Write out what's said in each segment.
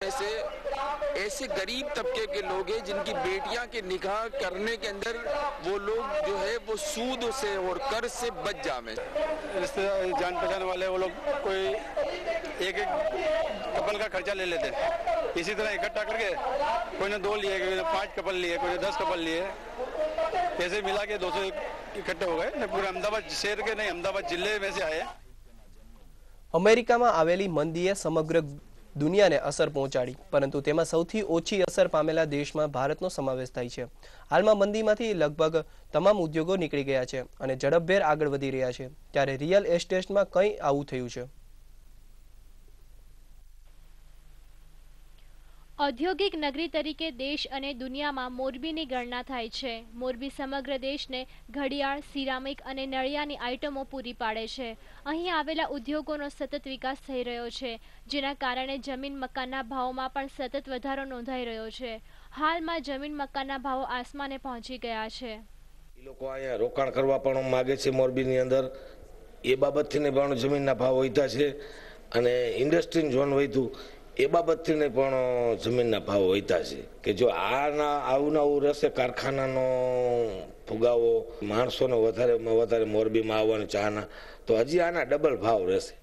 ऐसे ऐसे गरीब तबके के लोग हैं जिनकी बेटियां के निकाह करने के अंदर वो लोग जो है वो सूद से और कर्ज से बच जावे। रिश्तेदार जान पहचान वाले वो लोग कोई एक कपल का खर्चा ले लेते हैं, इसी तरह इकट्ठा करके कोई ने 2 लिए, कोई ने 5 कपल लिए, कोई ने 10 कपल लिए, ऐसे मिला के 200 इकट्ठे हो गए। पूरे अहमदाबाद शहर के नहीं, अहमदाबाद जिले में से आए। अमेरिका में आवेली मंदीए समग्र दुनिया ने असर पहोंचाड़ी, परंतु तेमां सौथी ओછી असर पामेला देश में भारतनो समावेश थाय छे। हाल में मंदीमांथी लगभग तमाम उद्योगों निकળી ગયા છે અને ઝડપભેર આગળ વધી રહ્યા છે, ત્યારે રિયલ એસ્ટેટમાં કંઈ આવું થયું છે? औद्योगिक नगरी तरीके देश અને દુનિયામાં મોરબીની ગણના થાય છે। મોરબી સમગ્ર દેશને ઘડિયાળ, સિરામિક અને નળિયાની આઇટમો પૂરી પાડે છે। અહીં આવેલા ઉદ્યોગોનો સતત વિકાસ થઈ રહ્યો છે, જેના કારણે જમીન મકાનના ભાવમાં પણ સતત વધારો નોંધાઈ રહ્યો છે। હાલમાં જમીન મકાનના ભાવો આસમાને પહોંચી ગયા છે। એ લોકો અહીંયા રોકાણ કરવા પણ માગે છે મોરબીની અંદર, એ બાબતથી પણ જમીનના ભાવ વધ્યા છે અને ઇન્ડસ્ટ્રી ઝોન વધ્યું એ બાબતથી પણ જમીનના ભાવ વધ્યા છે કે જો આવું રહેશે કારખાનાનો ફુગાવો, માણસોને વધારે મોરબીમાં આવવાની ચાહના, તો હજી આના ડબલ ભાવ રહેશે।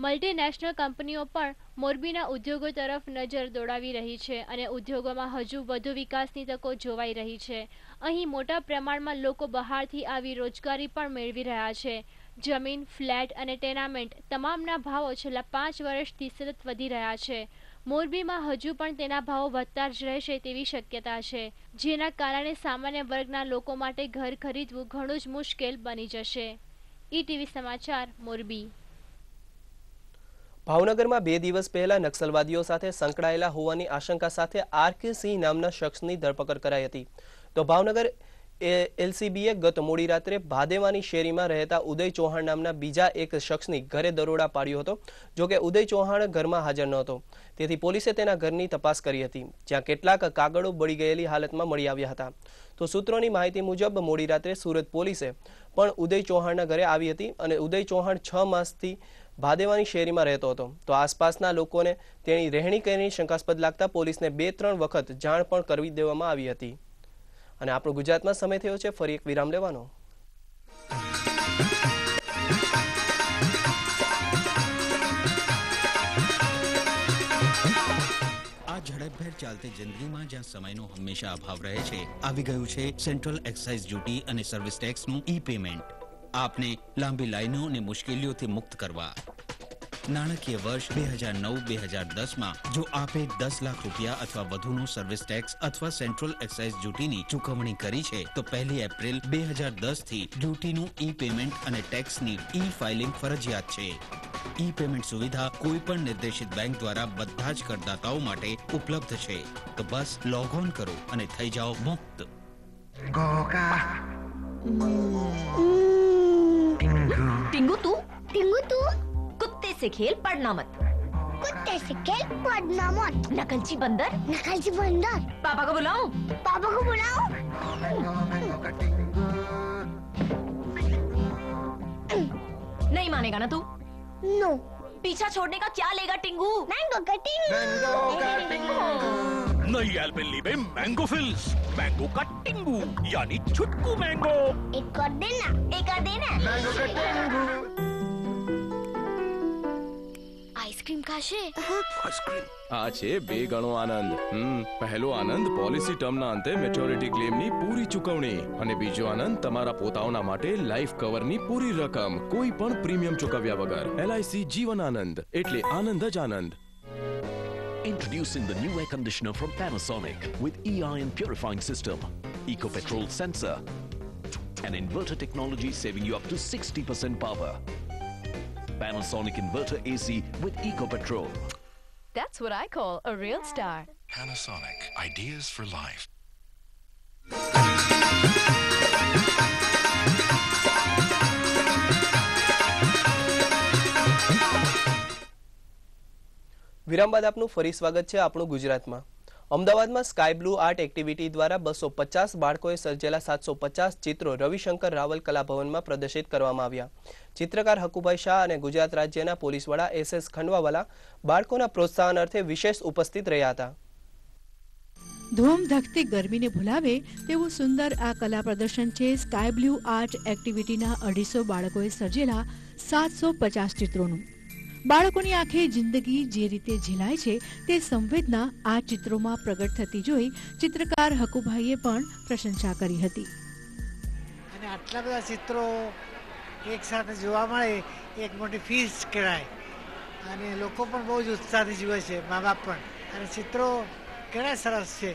મલ્ટીનેશનલ કંપનીઓ પણ મોરબીના ઉદ્યોગો તરફ નજર દોડાવી રહી છે અને ઉદ્યોગોમાં હજુ વધુ વિકાસની તકો જોવાઈ રહી છે। અહીં મોટા પ્રમાણમાં લોકો બહારથી આવી રોજગારી પણ મેળવી રહ્યા છે। જમીન, ફ્લેટ અને ટેનામેન્ટ તમામના ભાવો છેલ્લા 5 વર્ષથી સતત વધી રહ્યા છે। મોરબીમાં હજુ પણ તેના ભાવો વધતા જ રહેશે તેવી શક્યતા છે, જેના કારણે સામાન્ય વર્ગના લોકો માટે ઘર ખરીદવું ઘણું જ મુશ્કેલ બની જશે। ઈટીવી સમાચાર, મોરબી। ભાવનગરમાં 2 દિવસ પહેલા નક્સલવાદીઓ સાથે સંકળાયેલા હોવાની આશંકા સાથે આર.કે. સિંહ નામના શખ્સની ધરપકડ કરાઈ હતી, તો ભાવનગર એલસીબીએ ગત મોડી રાત્રે ભાદેવાની શેરીમાં રહેતા ઉદય ચૌહાણ નામના બીજા એક શખ્સની ઘરે દરોડા પાડ્યો હતો। જો કે ઉદય ચૌહાણ ઘરમાં હાજર નહોતો, તેથી પોલીસે તેના ઘરની તપાસ કરી હતી, જ્યાં કેટલાક કાગળો બળી ગયેલી હાલતમાં મળી આવ્યા હતા। તો સૂત્રોની માહિતી મુજબ મોડી રાત્રે સુરત પોલીસે પણ ઉદય ચૌહાણના ઘરે આવી હતી અને ઉદય ચૌહાણ 6 માસથી ભાદેવાની શેરીમાં રહેતો હતો, તો આસપાસના લોકોને તેની રહેણી કહેણી શંકાસ્પદ લાગતા પોલીસને 2-3 વખત જાણ પણ કરી દેવામાં આવી હતી। અને આપણો ગુજરાતમાં સમય થયો છે ફરી એક વિરામ લેવાનો। આ ઝડપભેર ચાલતી જિંદગીમાં જ્યાં સમયનો હંમેશા અભાવ રહે છે, આવી ગયું છે સેન્ટ્રલ એક્સાઇઝ ડ્યુટી અને સર્વિસ ટેક્સનું ઈ પેમેન્ટ। આપને લાંબી લાઈનો અને મુશ્કેલીઓથી મુક્ત કરવા। નાણાકીય વર્ષ 2009-2010માં જો આપે 10 લાખ રૂપિયા અથવા વધુનો સર્વિસ ટેક્સ અથવા સેન્ટ્રલ એક્સાઇઝ ડ્યુટીની ચૂકવણી કરી છે, તો 1 એપ્રિલ 2010થી ડ્યુટીનું ઈ પેમેન્ટ અને ટેક્સની ઈ ફાઇલિંગ ફરજિયાત છે। ઈ પેમેન્ટ સુવિધા કોઈ પણ નિર્દેશિત બેંક દ્વારા બધા જ કરદાતાઓ માટે ઉપલબ્ધ છે। તો બસ લોગ ઓન કરો અને થઈ જાઓ મુક્ત। टिंगू तू कुत्ते से खेल, पढ़ना मत। कुत्ते से खेल, पढ़ना मत। नकलची बंदर पापा को बुलाओ। नहीं मानेगा ना तू? नो। पीछा छोड़ने का क्या लेगा टिंगू? Mango cutting. नई एल्पेनलीबे मैंगो फिल्स, मैंगो का टिंगू यानी छुटकू मैंगो। एक और देना। मैंगो का टिंगू। आइसक्रीम खाशे? आइसक्रीम आ छे 2 गणो आनंद। पहलो आनंद पॉलिसी टर्मना अंते मेच्योरिटी क्लेमनी पूरी चुकवणी અને બીજો આનંદ તમારા પોતાઓના માટે લાઈફ કવરની પૂરી રકમ કોઈ પણ પ્રીમિયમ ચૂકવ્યા વગર। LIC જીવન આનંદ એટલે આનંદ જ આનંદ। Introducing the new air conditioner from Panasonic with E-ion purifying system, Eco-Petrol sensor, and inverter technology saving you up to 60% power. Panasonic inverter AC with Eco-Petrol. That's what I call a real star. Panasonic, ideas for life. વિરામ બાદ આપનું ફરી સ્વાગત છે આપણું ગુજરાતમાં। અમદાવાદમાં sky blue art activity દ્વારા 250 બાળકોએ સર્જેલા 750 ચિત્રો રવિશંકર રાવલ કલાભવનમાં પ્રદર્શિત કરવામાં આવ્યા. ચિત્રકાર હકુભાઈ શાહ અને ગુજરાત રાજ્યના પોલીસ વડા SS ખંડવાવાલા બાળકોના પ્રોત્સાહન અર્થે વિશેષ ઉપસ્થિત રહ્યા હતા. ધૂમધકતી ગરમીને ભૂલાવે તેવું સુંદર આ કલા પ્રદર્શન છે સ્કાય બ્લુ આર્ટ એક્ટિવિટીના 250 બાળકોએ સર્જેલા 750 ચિત્રોનું. બાળકોની આંખે જિંદગી જે રીતે ઝીલાય છે તે સંવેદના આ ચિત્રોમાં પ્રગટ થતી જોઈ ચિત્રકાર હકુભાઈએ પણ પ્રશંસા કરી હતી. અને આટલા બધા ચિત્રો એક સાથે જોવા મળે એક મોટી ફીસ કહેવાય અને લોકો પણ બહુ જ ઉત્સાહથી જુએ છે, મા બાપ પણ. અને ચિત્રો કેવા સરસ છે,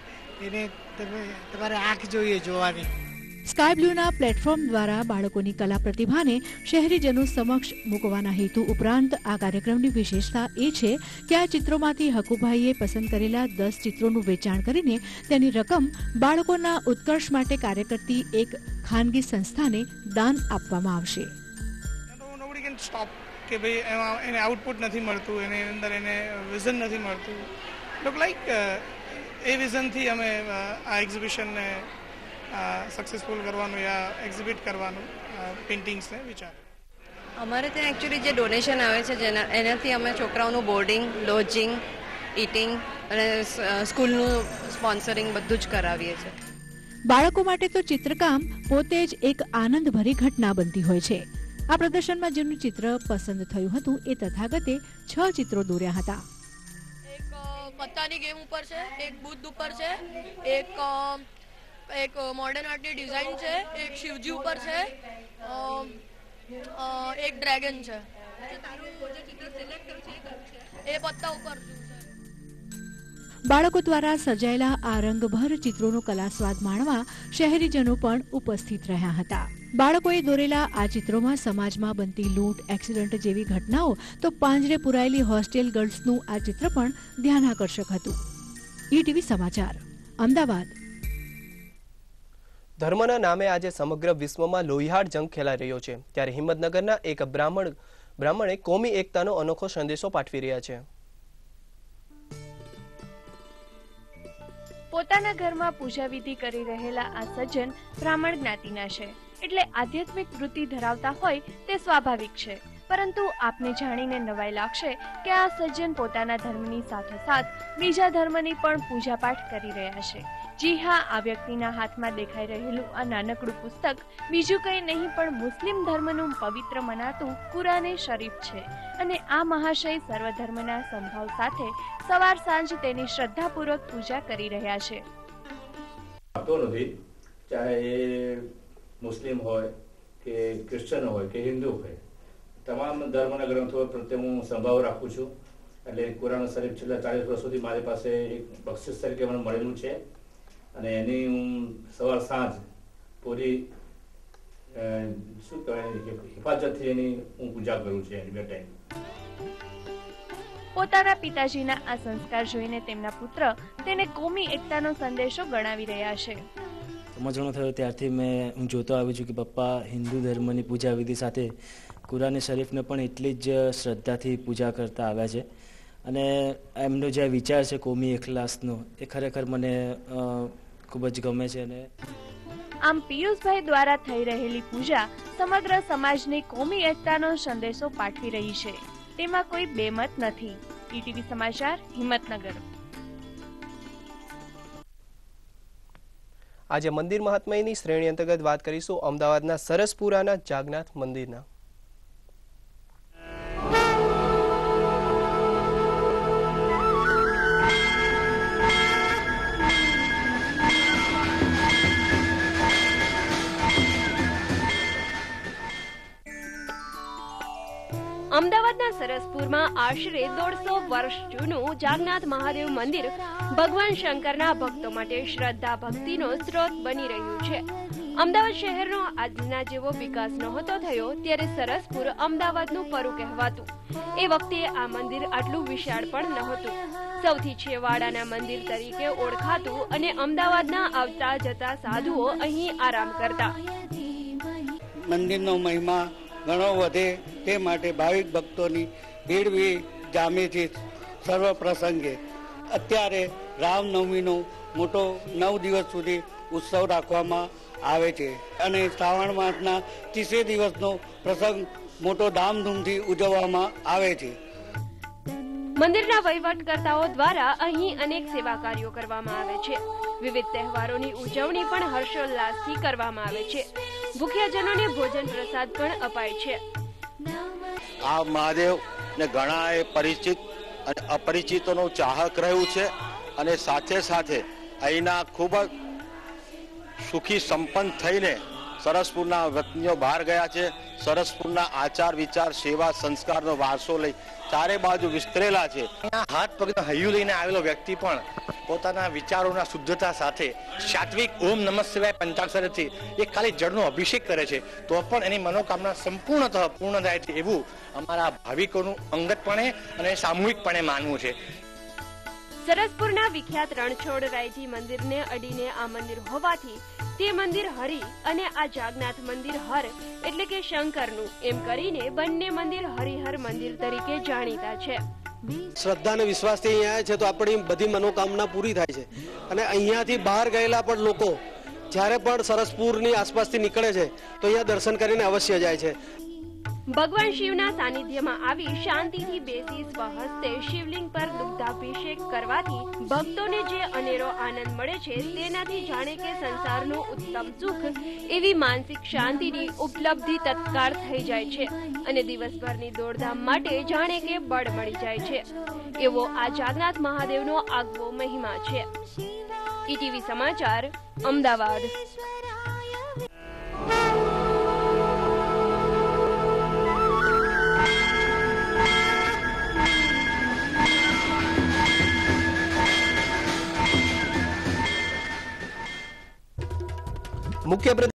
એને તમારે આંખ જોઈએ જોવાની. સ્કાય બ્લુના પ્લેટફોર્મ દ્વારા બાળકોની કલા પ્રતિભાને શહેરીજનો સમક્ષ મૂકવાના હેતુ ઉપરાંત આ કાર્યક્રમની વિશેષતા એ છે કે આ ચિત્રોમાંથી હકુભાઈએ પસંદ કરેલા 10 ચિત્રોનું વેચાણ કરીને તેની રકમ બાળકોના ઉત્કર્ષ માટે કાર્ય કરતી એક ખાનગી સંસ્થાને દાન આપવામાં આવશે. કે ભાઈ એમાં એને આઉટપુટ નથી મળતું, એની અંદર એને વિઝન નથી મળતું. લોક લાઈક એ વિઝનથી અમે આ એક્ઝિબિશનને સક્સેસફુલ કરવાનું યા એક્ઝિબિટ કરવાનું પેઇન્ટિંગ્સને વિચાર. અમારે ત્યાં એકચ્યુઅલી જે ડોનેશન આવે છે એનાથી અમે છોકરાઓનું બોર્ડિંગ, લોજિંગ, ઇટિંગ અને સ્કૂલનું સ્પોન્સરિંગ બધું જ કરાવીએ છીએ. બાળકો માટે તો ચિત્રકામ પોતે જ એક આનંદભરી ઘટના બનતી હોય છે. આ પ્રદર્શનમાં જેમનું ચિત્ર પસંદ થયું હતું એ તથાગતે 6 ચિત્રો દોર્યા હતા. એક પત્તાની ગેમ ઉપર છે, એક બુદ્ધ ઉપર છે, એક મોડર્ન આર્ટની ડિઝાઇન છે, એક શિવજી ઉપર છે, એક ડ્રેગન છે. એ પત્તા ઉપર. બાળકો દ્વારા સર્જાયેલા આ રંગભર ચિત્રોનો કલાસ્વાદ માણવા શહેરીજનો પણ ઉપસ્થિત રહ્યા હતા. બાળકોએ દોરેલા આ ચિત્રોમાં સમાજમાં બનતી લૂંટ, એક્સિડન્ટ જેવી ઘટનાઓ તો પાંજરે પુરાયેલી હોસ્ટેલ ગર્લ્સનું આ ચિત્ર પણ ધ્યાનાકર્ષક હતું. ETV સમાચાર, અમદાવાદ. ધર્મના નામે આજે સમગ્ર વિશ્વમાં લોહિયાળ જંગ ખેલાઈ રહ્યો છે, ત્યારે હિંમતનગરના એક બ્રાહ્મણે કોમી એકતાનો અનોખો સંદેશો પાઠવી રહ્યા છે. પોતાના ઘરમાં પૂજા વિધિ કરી રહેલા આ સજ્જન બ્રાહ્મણ જ્ઞાતિના છે, એટલે આધ્યાત્મિક વૃત્તિ ધરાવતા હોય તે સ્વાભાવિક છે. પરંતુ આપને જાણીને નવાઈ લાગશે કે આ સજ્જન પોતાના ધર્મની સાથોસાથ બીજા ધર્મની પણ પૂજાપાઠ કરી રહ્યા છે. જી હા, આ વ્યક્તિના હાથમાં દેખાઈ રહેલું આ નાનકડું પુસ્તક બીજું કંઈ નહીં પણ મુસ્લિમ ધર્મનું પવિત્ર મનાતું કુરાને શરીફ છે અને આ મહાશય સર્વધર્મના સંભાવ સાથે સવાર સાંજ તેની શ્રદ્ધાપૂર્વક પૂજા કરી રહ્યા છે. ચાહે એ મુસ્લિમ હોય કે ક્રિશ્ચન હોય કે હિન્દુ હોય, તમામ ધર્મના ગ્રંથો પ્રત્યે હું સંભાવ રાખું છું. એટલે કુરાન શરીફ છેલ્લા 40 વર્ષ સુધી મારી પાસે એક બક્ષિસ તરીકે મને મળેલું છે અને એની હું સવાર સાંજ પૂરી શું કહેવાય હિફાજતથી એની હું પૂજા કરું છું એની બે ટાઈમ. પોતાના પિતાજીના આ સંસ્કાર જોઈને તેમના પુત્ર તેને કોમી એકતાનો સંદેશો ગણાવી રહ્યા છે. સમજણો થયો ત્યારથી હું જોતો આવ્યો છું કે પપ્પા હિન્દુ ધર્મની પૂજા વિધિ સાથે કુરાન શરીફને પણ એટલી જ શ્રદ્ધાથી પૂજા કરતા આવ્યા છે અને એમનો જે વિચાર છે કોમી એખલાસનો એ ખરેખર મને ખૂબ જ ગમે છે. અને આમ પિયુષભાઈ દ્વારા થઈ રહેલી પૂજા સમગ્ર સમાજને કોમી એકતાનો સંદેશો પાઠવી રહી છે, તેમાં કોઈ બેમત નથી. ETV સમાચાર, હિંમતનગર. આજે મંદિર મહાત્મ્યની શ્રેણી અંતર્ગત વાત કરીશું અમદાવાદના સરસપુરાના જાગનાથ મંદિરના. અમદાવાદના સરસપુરમાં આશરે 150 વર્ષ જૂનું જાગનાથ મહાદેવ મંદિર ભગવાન શંકરના ભક્તો માટે શ્રદ્ધા ભક્તિનો સ્ત્રોત બની રહ્યું છે. અમદાવાદ શહેરનો આજના જેવો વિકાસ નહોતો થયો ત્યારે સરસપુર અમદાવાદનું પરું કહેવાતું. એ વખતે આ મંદિર આટલું વિશાળ પણ નહોતું. સૌથી છેવાડાના મંદિર તરીકે ઓળખાતું અને અમદાવાદના આવતા જતા સાધુઓ અહીં આરામ કરતા. મંદિરનો મહિમા ઘણો વધે તે માટે ભાવિક ભક્તોની ભીડ જામે છે સર્વ પ્રસંગે. અત્યારે રામનવમીનો મોટો 9 દિવસ સુધી ઉત્સવ રાખવામાં આવે છે અને શ્રાવણ માસના 30 દિવસનો પ્રસંગ મોટો ધામધૂમથી ઉજવવામાં આવે છે. મંદિરના વહીવટકર્તાઓ દ્વારા અહીં અનેક સેવા કાર્યો કરવામાં આવે છે. વિવિધ તહેવારોની ઉજવણી પણ હર્ષોલ્લાસથી કરવામાં આવે છે. ભૂખ્યાજનોને ભોજન પ્રસાદ પણ અપાય છે. આ મહાદેવ ને ઘણા પરિચિત અને અપરિચિતોનો ચાહક રહ્યું છે અને સાથે સાથે અહીંના ખૂબ જ સુખી સંપન્ન થઈને સરસપુરના વતનીઓ બહાર ગયા છે. સરસપુરના આચાર વિચાર સેવા સંસ્કારનો વારસો લઈ ચારે બાજુ વિસ્તરેલા છે. હાથ પગના હૈયું લઈને આવેલો વ્યક્તિ પણ પોતાના વિચારોના શુદ્ધતા સાથે સાત્વિક ઓમ નમઃ શિવાય પંચાક્ષરથી એ ખાલી જળનો અભિષેક કરે છે તો પણ એની મનોકામના સંપૂર્ણતઃ પૂર્ણ થાય છે એવું અમારા ભાવિકોનું અંગતપણે અને સામૂહિકપણે માનવું છે. સરસપુરના વિખ્યાત રણછોડરાયજી મંદિરને અડીને આ મંદિર હોવાથી તે મંદિર હરિ અને આ જાગનાથ મંદિર હર એટલે કે શંકરનું એમ કરીને બંને મંદિર હરિહર મંદિર તરીકે જાણીતા છે. શ્રદ્ધા અને વિશ્વાસથી અહીંયા આવ્યા છે તો આપણી બધી મનોકામના પૂરી થાય છે અને અહીંયાથી બહાર ગયેલા પણ લોકો જ્યારે પણ સરસપુરની આસપાસથી નીકળે છે તો અહીંયા દર્શન કરીને અવશ્ય જાય છે. ભગવાન શિવના સાનિધ્યમાં આવી શાંતિથી બેસી સ્વહસ્તે શિવલિંગ પર દુગ્ધાભિષેક કરવાથી ભક્તોને જે અનેરો આનંદ મળે છે તેનાથી જાણે કે સંસારનું ઉત્તમ સુખ એવી માનસિક શાંતિની ઉપલબ્ધિ તત્કાળ થઈ જાય છે અને દિવસભરની દોડધામ માટે જાણે કે બળ મળી જાય છે. એવો આ જાગનાથ મહાદેવનો આગવો મહિમા છે. ઈટીવી સમાચાર, અમદાવાદ. મુખ્ય